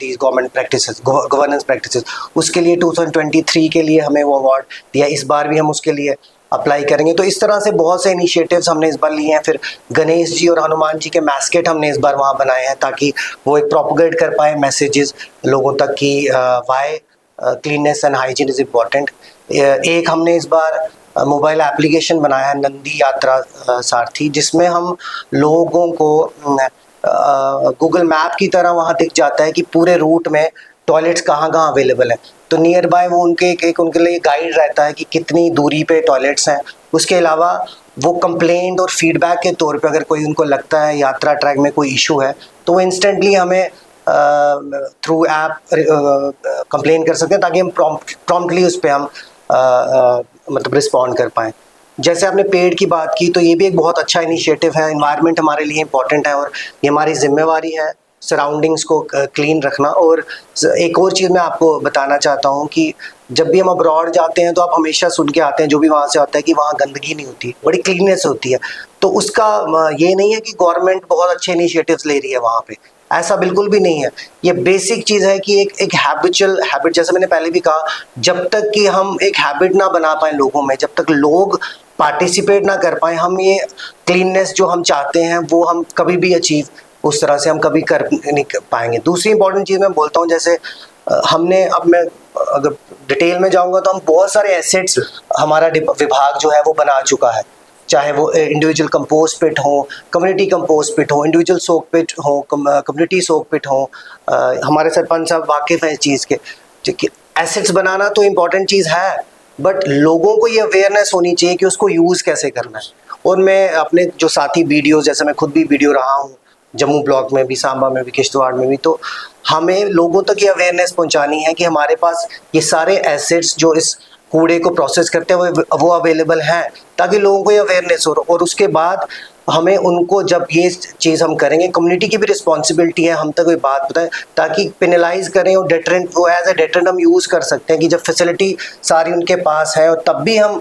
these governance practices. उसके लिए 2023 के लिए हमें वो अवार्ड दिया। इस बार भी हम उसके लिए अप्लाई करेंगे। तो इस तरह से बहुत से इनिशिएटिव्स हमने इस बार लिए हैं। फिर गणेश जी और हनुमान जी के मैस्केट हमने इस बार वहाँ बनाए हैं ताकि वो एक प्रोपोगेट कर पाए मैसेजेस लोगों तक कि why cleanliness and hygiene is important. एक हमने इस बार मोबाइल एप्लीकेशन बनाया है नंदी यात्रा सारथी, जिसमें हम लोगों को गूगल मैप की तरह वहाँ दिख जाता है कि पूरे रूट में टॉयलेट्स कहाँ कहाँ अवेलेबल हैं। तो नियर बाय वो उनके लिए गाइड रहता है कि कितनी दूरी पे टॉयलेट्स हैं। उसके अलावा वो कंप्लेंट और फीडबैक के तौर पे अगर कोई उनको लगता है यात्रा ट्रैक में कोई इशू है तो वो इंस्टेंटली हमें थ्रू ऐप कंप्लेन कर सकते हैं ताकि हम प्रॉम्प्टली उस पर हम मतलब रिस्पॉन्ड कर पाएँ। जैसे आपने पेड़ की बात की तो ये भी एक बहुत अच्छा इनिशिएटिव है। एनवायरनमेंट हमारे लिए इम्पॉर्टेंट है और ये हमारी जिम्मेवारी है सराउंडिंग्स को क्लीन रखना। और एक और चीज़ मैं आपको बताना चाहता हूँ कि जब भी हम अब्रॉड जाते हैं तो आप हमेशा सुन के आते हैं जो भी वहाँ से आता है कि वहाँ गंदगी नहीं होती, बड़ी क्लीननेस होती है। तो उसका ये नहीं है कि गवर्नमेंट बहुत अच्छे इनिशिएटिव्स ले रही है वहाँ पे, ऐसा बिल्कुल भी नहीं है। ये बेसिक चीज़ है कि एक हैबिचुअल हैबिट, जैसे मैंने पहले भी कहा, जब तक कि हम एक हैबिट ना बना पाए लोगों में, जब तक लोग पार्टिसिपेट ना कर पाए, हम ये क्लीननेस जो हम चाहते हैं वो हम कभी भी अचीव उस तरह से हम कभी कर नहीं पाएंगे। दूसरी इंपॉर्टेंट चीज़ मैं बोलता हूँ, जैसे हमने, अब मैं अगर डिटेल में जाऊंगा तो हम बहुत सारे एसेट्स हमारा विभाग जो है वो बना चुका है, चाहे वो इंडिविजुअल कंपोस्ट पिट हो, कम्युनिटी कंपोस्ट पिट हो, इंडिविजुअल सोक पिट हो, कम्युनिटी सोक पिट हो। हमारे सरपंच साहब वाकिफ़ हैं इस चीज़ के। एसेट्स बनाना तो इम्पॉर्टेंट चीज़ है, बट लोगों को ये अवेयरनेस होनी चाहिए कि उसको यूज़ कैसे करना है। और मैं अपने जो साथी वीडियोज़, जैसे मैं खुद भी वीडियो रहा हूँ जम्मू ब्लॉक में भी, सांबा में भी, किश्तवाड़ में भी, तो हमें लोगों तक ये अवेयरनेस पहुंचानी है कि हमारे पास ये सारे एसेट्स जो इस कूड़े को प्रोसेस करते हैं वो अवेलेबल हैं, ताकि लोगों को ये अवेयरनेस हो। और उसके बाद हमें उनको, जब ये चीज़ हम करेंगे, कम्युनिटी की भी रिस्पॉन्सिबिलिटी है हम तक कोई बात बताएं, ताकि पेनलाइज करें और डेटरेंट, वो एज ए डेटरेंट हम यूज़ कर सकते हैं कि जब फैसिलिटी सारी उनके पास है और तब भी हम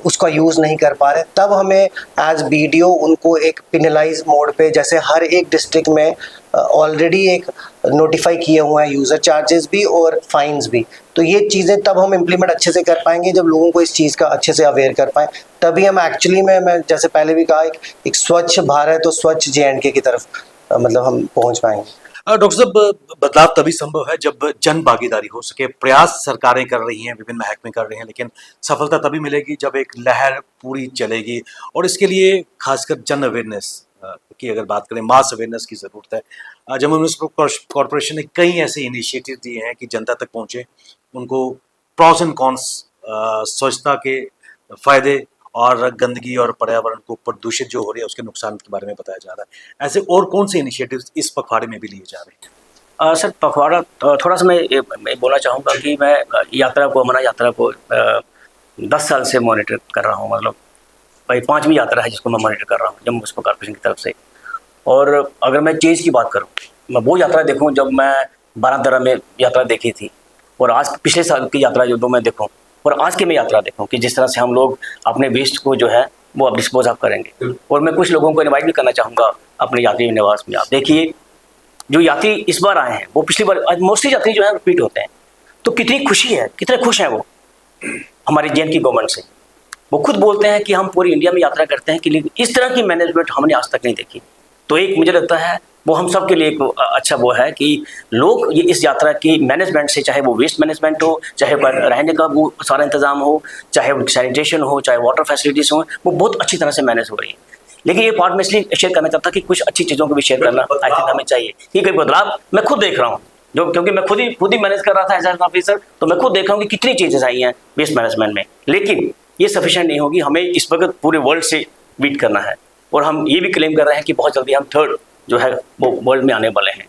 उसका यूज़ नहीं कर पा रहे, तब हमें एज BDO उनको एक पेनलाइज मोड पे, जैसे हर एक डिस्ट्रिक्ट में ऑलरेडी एक नोटिफाई किए हुए हैं यूज़र चार्जेस भी और फाइन्स भी। तो ये चीज़ें तब हम इम्प्लीमेंट अच्छे से कर पाएंगे जब लोगों को इस चीज़ का अच्छे से अवेयर कर पाएँ, तभी हम एक्चुअली में, मैं जैसे पहले भी कहा, एक स्वच्छ भारत और स्वच्छ J&K की तरफ मतलब हम पहुँच पाएंगे। डॉक्टर साहब, बदलाव तभी संभव है जब जन भागीदारी हो सके। प्रयास सरकारें कर रही हैं, विभिन्न महकमे कर रहे हैं, लेकिन सफलता तभी मिलेगी जब एक लहर पूरी चलेगी। और इसके लिए खासकर जन अवेयरनेस की अगर बात करें, मास अवेयरनेस की ज़रूरत है। जम्मू म्यूनिसिपल कॉरपोरेशन ने कई ऐसे इनिशिएटिव दिए हैं कि जनता तक पहुँचे, उनको प्रॉस एंड कॉन्स, स्वच्छता के फ़ायदे और गंदगी और पर्यावरण को प्रदूषित जो हो रही है उसके नुकसान के बारे में बताया जा रहा है। ऐसे और कौन से इनिशिएटिव्स इस पखवाड़े में भी लिए जा रहे हैं? सर, पखवाड़ा थोड़ा सा मैं बोलना चाहूँगा कि मैं हमारा यात्रा को 10 साल से मॉनिटर कर रहा हूँ। मतलब भाई 5वीं यात्रा है जिसको मैं मॉनिटर कर रहा हूँ जम्मू म्यूनिसिपल कॉर्पोरेशन की तरफ से। और अगर मैं चेंज की बात करूँ, मैं वो यात्रा देखूँ जब मैं 12-13 में यात्रा देखी थी, और आज पिछले साल की यात्रा जो मैं देखूँ, और आज की मैं यात्रा देखूँ कि जिस तरह से हम लोग अपने वेस्ट को जो है वो अब डिस्पोज ऑफ करेंगे। और मैं कुछ लोगों को इनवाइट भी करना चाहूँगा अपने यात्री निवास में। आप देखिए, जो यात्री इस बार आए हैं वो पिछली बार, मोस्टली यात्री जो है रिपीट होते हैं, तो कितनी खुशी है, कितने खुश हैं वो हमारी J&K गवर्नमेंट से। वो खुद बोलते हैं कि हम पूरी इंडिया में यात्रा करते हैं कि लेकिन इस तरह की मैनेजमेंट हमने आज तक नहीं देखी। तो एक मुझे लगता है वो हम सब के लिए एक अच्छा वो है कि लोग ये इस यात्रा की मैनेजमेंट से, चाहे वो वेस्ट मैनेजमेंट हो, चाहे रहने का वो सारा इंतजाम हो, चाहे वो सैनिटेशन हो, चाहे वाटर फैसिलिटीज़ हो, वो बहुत अच्छी तरह से मैनेज हो रही है। लेकिन ये पार्ट में इसलिए शेयर करना चाहता कि कुछ अच्छी चीज़ों को भी शेयर करना आई थिंक हमें चाहिए कि कोई बदलाव मैं खुद देख रहा हूँ, जो क्योंकि मैं खुद ही मैनेज कर रहा था एज एन ऑफिसर, तो मैं खुद देख रहा हूँ कि कितनी चीज़ें आई हैं वेस्ट मैनेजमेंट में। लेकिन ये सफिशिएंट नहीं होगी, हमें इस वक्त पूरे वर्ल्ड से बीट करना है। और हम ये भी क्लेम कर रहे हैं कि बहुत जल्दी हम 3rd जो है वो वर्ल्ड में आने वाले हैं।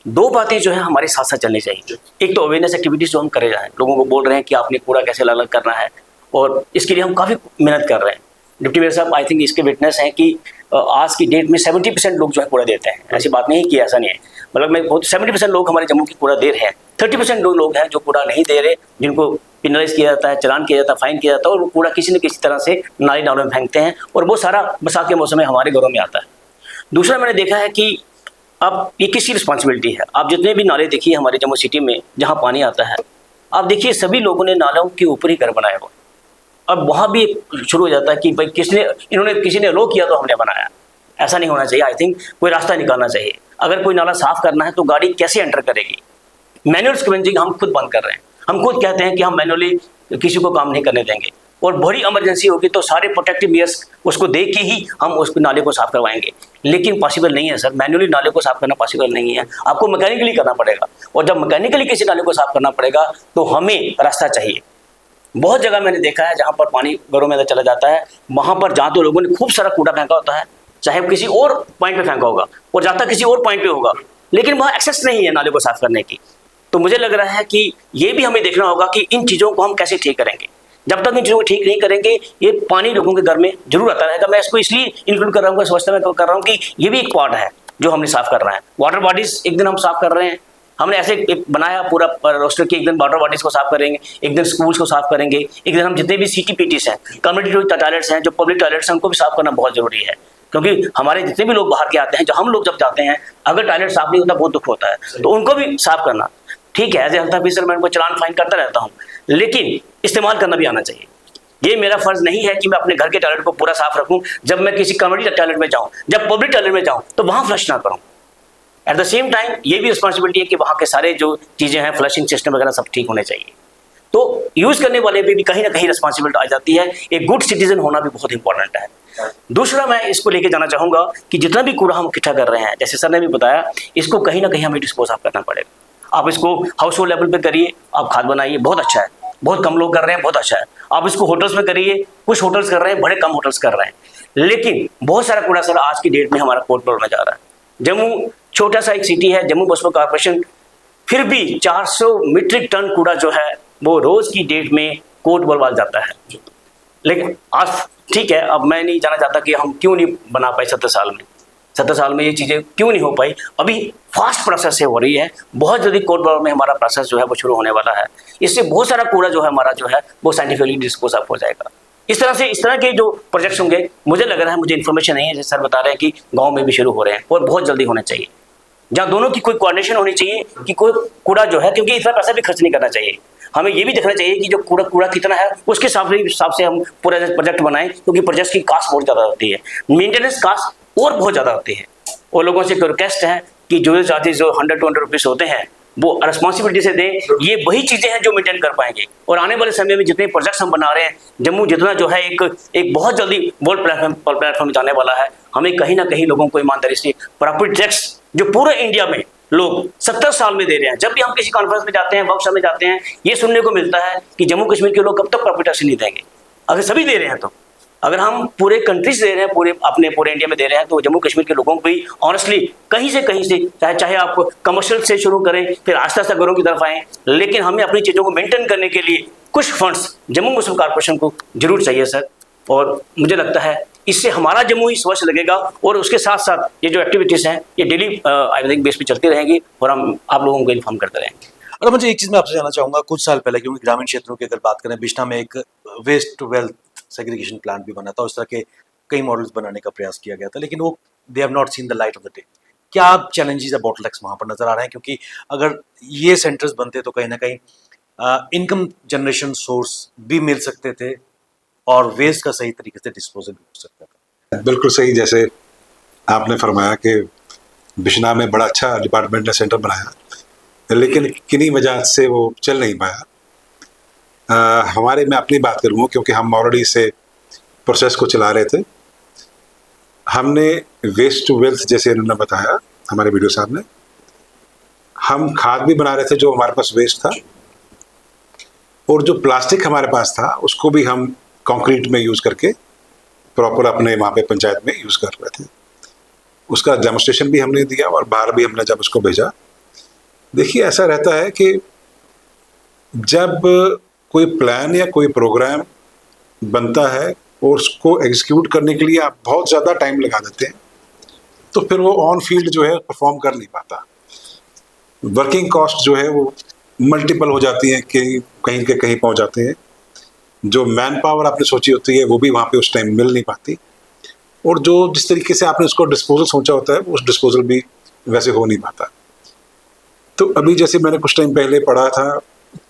2 बातें जो है हमारे साथ साथ चलनी चाहिए। एक तो अवेयरनेस एक्टिविटीज़ जो हम करे जाएँ, लोगों को बोल रहे हैं कि आपने कूड़ा कैसे अलग अलग करना है, और इसके लिए हम काफ़ी मेहनत कर रहे हैं। डिप्टी मेयर साहब आई थिंक इसके विटनेस हैं कि आज की डेट में 70% लोग जो है कूड़ा देते हैं। ऐसी बात नहीं कि ऐसा नहीं है, मतलब मैं बहुत 70% लोग हमारे जम्मू की कूड़ा दे रहे हैं। 30% लोग हैं जो कूड़ा नहीं दे रहे, जिनको पेनलाइज किया जाता है, चालान किया जाता है, फाइन किया जाता है, और वो कूड़ा किसी न किसी तरह से नाली नालों में फेंकते हैं, और वो सारा बरसात के मौसम में हमारे घरों में आता है। दूसरा, मैंने देखा है कि अब ये किसकी रिस्पॉन्सिबिलिटी है। आप जितने भी नाले देखिए हमारे जम्मू सिटी में जहाँ पानी आता है, आप देखिए सभी लोगों ने नालों के ऊपर ही घर बनाया हुआ। अब वहाँ भी शुरू हो जाता है कि भाई किसी ने लो किया तो हमने बनाया। ऐसा नहीं होना चाहिए। आई थिंक कोई रास्ता निकालना चाहिए। अगर कोई नाला साफ करना है तो गाड़ी कैसे एंटर करेगी? मैनुअल स्क्वेंजिंग हम खुद बंद कर रहे हैं। हम खुद कहते हैं कि हम मैनुअली किसी को काम नहीं करने देंगे, और बड़ी इमरजेंसी होगी तो सारे प्रोटेक्टिव मेयर्स उसको देख के ही हम उस नाले को साफ करवाएंगे। लेकिन पॉसिबल नहीं है सर, मैनुअली नाले को साफ करना पॉसिबल नहीं है। आपको मैकेनिकली करना पड़ेगा, और जब मैकेनिकली किसी नाले को साफ करना पड़ेगा तो हमें रास्ता चाहिए। बहुत जगह मैंने देखा है जहाँ पर पानी घरों में अंदर चला जाता है, वहाँ पर जहाँ तो लोगों ने खूब सारा कूड़ा फेंका होता है, चाहे वो किसी और पॉइंट पे फेंका होगा और जाता किसी और पॉइंट पे होगा, लेकिन वहाँ एक्सेस नहीं है नाले को साफ करने की। तो मुझे लग रहा है कि ये भी हमें देखना होगा कि इन चीज़ों को हम कैसे ठीक करेंगे। जब तक इन चीज़ों को ठीक नहीं करेंगे, ये पानी लोगों के घर में जरूर आता रहेगा। मैं इसको इसलिए इंक्लूड कर रहा हूँ, स्वच्छता में कर रहा हूँ कि ये भी एक पार्ट है जो हमने साफ कर रहा है। वाटर बॉडीज एक दिन हम साफ कर रहे हैं, हमने ऐसे एक बनाया पूरा रोस्टर कि एक दिन वाटर बॉडीज को साफ करेंगे, एक दिन स्कूल्स को साफ करेंगे, एक दिन हम जितने भी CTPTs हैं, कम्युनिटी टॉयलेट्स हैं, जो पब्लिक टॉयलेट्स हैं, उनको भी साफ करना बहुत जरूरी है। क्योंकि हमारे जितने भी लोग बाहर के आते हैं, जो हम लोग जब जाते हैं, अगर टॉयलेट साफ नहीं होता बहुत दुख होता है, तो उनको भी साफ करना ठीक है। एज ए हेल्थ ऑफिसर मैं उनको चालान फाइन करता रहता हूँ, लेकिन इस्तेमाल करना भी आना चाहिए। ये मेरा फर्ज नहीं है कि मैं अपने घर के टॉयलेट को पूरा साफ रखूं, जब मैं किसी कम्युनिटी टॉयलेट में जाऊं, जब पब्लिक टॉयलेट में जाऊं तो वहां फ्लश ना करूं। एट द सेम टाइम ये भी रिस्पॉन्सिबिलिटी है कि वहाँ के सारे जो चीज़ें हैं, फ्लशिंग सिस्टम वगैरह सब ठीक होने चाहिए। तो यूज़ करने वाले पे भी कहीं ना कहीं रिस्पॉन्सिबिलिटी आ जाती है। एक गुड सिटीजन होना भी बहुत इंपॉर्टेंट है। दूसरा मैं इसको लेके जाना चाहूँगा कि जितना भी कूड़ा हम इकट्ठा कर रहे हैं, जैसे सर ने भी बताया, इसको कहीं ना कहीं हमें डिस्पोज ऑफ करना पड़ेगा। आप इसको हाउस होल्ड लेवल पे करिए, आप खाद बनाइए, बहुत अच्छा है। बहुत कम लोग कर रहे हैं, बहुत अच्छा है। आप इसको होटल्स में करिए, कुछ होटल्स कर रहे हैं, बड़े कम होटल्स कर रहे हैं। लेकिन बहुत सारा कूड़ा सर आज की डेट में हमारा कोर्ट में जा रहा है। जम्मू छोटा सा एक सिटी है, जम्मू म्युनिसिपल कॉर्पोरेशन, फिर भी 400 मीट्रिक टन कूड़ा जो है वो रोज की डेट में कोर्ट बलवाल जाता है। लेकिन आज ठीक है, अब मैं नहीं जाना चाहता कि हम क्यों नहीं बना पाए 70 साल में ये चीज़ें क्यों नहीं हो पाई। अभी फास्ट प्रोसेस से हो रही है, बहुत जल्दी कोर्ट बलवाल में हमारा प्रोसेस जो है वो शुरू होने वाला है। इससे बहुत सारा कूड़ा जो है हमारा जो है वो साइंटिफिकली डिस्पोज ऑफ हो जाएगा। इस तरह के जो प्रोजेक्ट्स होंगे, मुझे लग रहा है, मुझे इन्फॉर्मेशन नहीं है, जैसे सर बता रहे हैं कि गाँव में भी शुरू हो रहे हैं और बहुत जल्दी होने चाहिए, जहाँ दोनों की कोई कोऑर्डिनेशन होनी चाहिए कि कोई कूड़ा जो है, क्योंकि इतना पैसा भी खर्च नहीं करना चाहिए। हमें ये भी देखना चाहिए कि जो कूड़ा कितना है उसके हिसाब से हम पूरा प्रोजेक्ट बनाएं, क्योंकि प्रोजेक्ट की कास्ट बहुत ज़्यादा होती है, मेंटेनेंस कास्ट और बहुत ज़्यादा होती है। और लोगों से रिक्वेस्ट है कि जो चार्जेस जो 100-200 रुपीज़ होते हैं वो रिस्पॉन्सिबिलिटी से दें। ये वही चीज़ें हैं जो मेंटेन कर पाएंगे। और आने वाले समय में जितने प्रोजेक्ट्स हम बना रहे हैं, जम्मू जितना जो है एक बहुत जल्दी वर्ल्ड प्लेटफॉर्म जाने वाला है। हमें कहीं ना कहीं लोगों को ईमानदारी से प्रॉपर्टी टैक्स जो पूरे इंडिया में लोग 70 साल में दे रहे हैं। जब भी हम किसी कॉन्फ्रेंस में जाते हैं, वर्कशॉप में जाते हैं, ये सुनने को मिलता है कि जम्मू कश्मीर के लोग कब तक प्रॉपर्टी टैक्स नहीं देंगे। अगर सभी दे रहे हैं, तो अगर हम पूरे कंट्री से दे रहे हैं, पूरे इंडिया में दे रहे हैं, तो जम्मू कश्मीर के लोगों को भी ऑनेस्टली कहीं से चाहे आप कमर्शियल से शुरू करें, फिर आस्ते आस्ते घरों की तरफ आएँ, लेकिन हमें अपनी चीज़ों को मेंटेन करने के लिए कुछ फंड्स जम्मू म्युनिसिपल कॉर्पोरेशन को जरूर चाहिए सर। और मुझे लगता है इससे हमारा जम्मू ही स्वच्छ लगेगा। और उसके साथ साथ ये जो एक्टिविटीज़ हैं ये डेली आई थिंक बेस पे चलती रहेंगी और हम आप लोगों को इन्फॉर्म करते रहेंगे। और मुझे एक चीज़ मैं आपसे जानना चाहूँगा, कुछ साल पहले, क्योंकि ग्रामीण क्षेत्रों की अगर बात करें, बिश्ना में एक waste to wealth segregation plant भी बना था। उस तरह के कई मॉडल्स बनाने का प्रयास किया गया था, लेकिन वो they have not seen the light of the day. क्या आप चैलेंजेस या बॉटलनेक्स वहाँ पर नजर आ रहे हैं? क्योंकि अगर ये सेंटर्स बनते तो कहीं ना कहीं इनकम जनरेशन सोर्स भी मिल सकते थे और वेस्ट का सही तरीके से डिस्पोजल भी हो सकता था। बिल्कुल सही, जैसे आपने फरमाया कि बिश्ना में बड़ा अच्छा डिपार्टमेंट ने सेंटर बनाया, लेकिन किन्हीं वजह से वो चल नहीं पाया। मैं अपनी बात करूँ, क्योंकि हम ऑलरेडी से प्रोसेस को चला रहे थे। हमने वेस्ट टू वेल्थ, जैसे उन्होंने बताया हमारे वीडियो साहब ने, हम खाद भी बना रहे थे जो हमारे पास वेस्ट था, और जो प्लास्टिक हमारे पास था उसको भी हम कंक्रीट में यूज़ करके प्रॉपर अपने वहाँ पे पंचायत में यूज़ कर रहे थे। उसका डेमोस्ट्रेशन भी हमने दिया और बाहर भी हमने जब उसको भेजा। देखिए, ऐसा रहता है कि जब कोई प्लान या कोई प्रोग्राम बनता है और उसको एग्जीक्यूट करने के लिए आप बहुत ज़्यादा टाइम लगा देते हैं, तो फिर वो ऑन फील्ड जो है परफॉर्म कर नहीं पाता। वर्किंग कॉस्ट जो है वो मल्टीपल हो जाती है कि कहीं के कहीं पहुंच जाते हैं। जो मैन पावर आपने सोची होती है वो भी वहाँ पे उस टाइम मिल नहीं पाती, और जो जिस तरीके से आपने उसको डिस्पोजल सोचा होता है उस डिस्पोजल भी वैसे हो नहीं पाता। तो अभी जैसे मैंने कुछ टाइम पहले पढ़ा था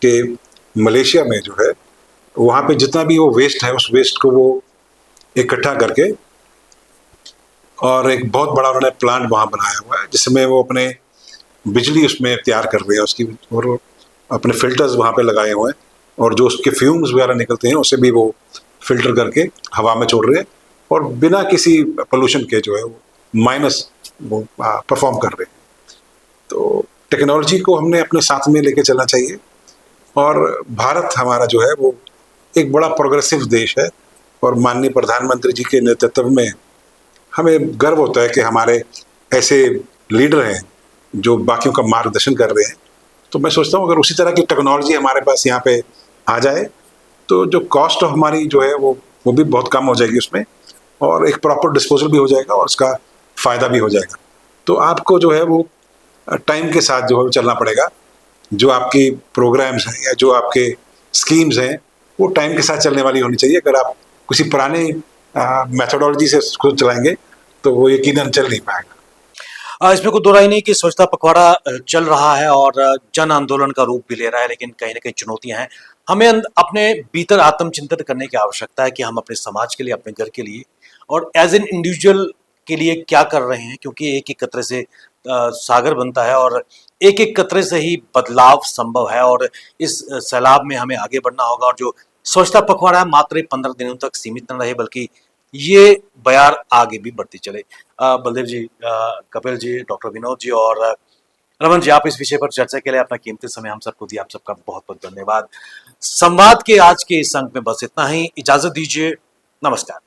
कि मलेशिया में जो है वहाँ पे जितना भी वो वेस्ट है उस वेस्ट को वो इकट्ठा करके और एक बहुत बड़ा उन्होंने प्लांट वहाँ बनाया हुआ है, जिसमें वो अपने बिजली उसमें तैयार कर रहे हैं उसकी, और अपने फिल्टर्स वहाँ पे लगाए हुए हैं, और जो उसके फ्यूम्स वगैरह निकलते हैं उसे भी वो फिल्टर करके हवा में छोड़ रहे हैं, और बिना किसी पोल्यूशन के जो है वो माइनस वो परफॉर्म कर रहे हैं। तो टेक्नोलॉजी को हमने अपने साथ में लेके चलना चाहिए, और भारत हमारा जो है वो एक बड़ा प्रोग्रेसिव देश है, और माननीय प्रधानमंत्री जी के नेतृत्व में हमें गर्व होता है कि हमारे ऐसे लीडर हैं जो बाकियों का मार्गदर्शन कर रहे हैं। तो मैं सोचता हूँ अगर उसी तरह की टेक्नोलॉजी हमारे पास यहाँ पे आ जाए तो जो कॉस्ट ऑफ हमारी जो है वो भी बहुत कम हो जाएगी उसमें, और एक प्रॉपर डिस्पोजल भी हो जाएगा और उसका फ़ायदा भी हो जाएगा। तो आपको जो है वो टाइम के साथ जो है चलना पड़ेगा। जो आपकी प्रोग्राम्स हैं या जो आपके स्कीम्स हैं वो टाइम के साथ चलने वाली होनी चाहिए। अगर आप किसी पुराने मेथोडोलॉजी से उसको चलाएंगे तो वो यकीनन चल नहीं पाएगा। इसमें कोई दो राय नहीं कि स्वच्छता पखवाड़ा चल रहा है और जन आंदोलन का रूप भी ले रहा है, लेकिन कहीं ना कहीं चुनौतियां हैं। हमें अपने भीतर आत्मचिंतन करने की आवश्यकता है कि हम अपने समाज के लिए, अपने घर के लिए और एज एन इंडिविजुअल के लिए क्या कर रहे हैं, क्योंकि एक एक कतरे से सागर बनता है और एक एक कतरे से ही बदलाव संभव है और इस सैलाब में हमें आगे बढ़ना होगा। और जो स्वच्छता पखवाड़ा है मात्र 15 दिनों तक सीमित न रहे बल्कि ये बयार आगे भी बढ़ती चले। बलदेव जी, कपिल जी, डॉक्टर विनोद जी और रमन जी, आप इस विषय पर चर्चा के लिए अपना कीमती समय हम सबको दिया, आप सबका बहुत बहुत धन्यवाद। संवाद के आज के इस अंक में बस इतना ही, इजाजत दीजिए, नमस्कार।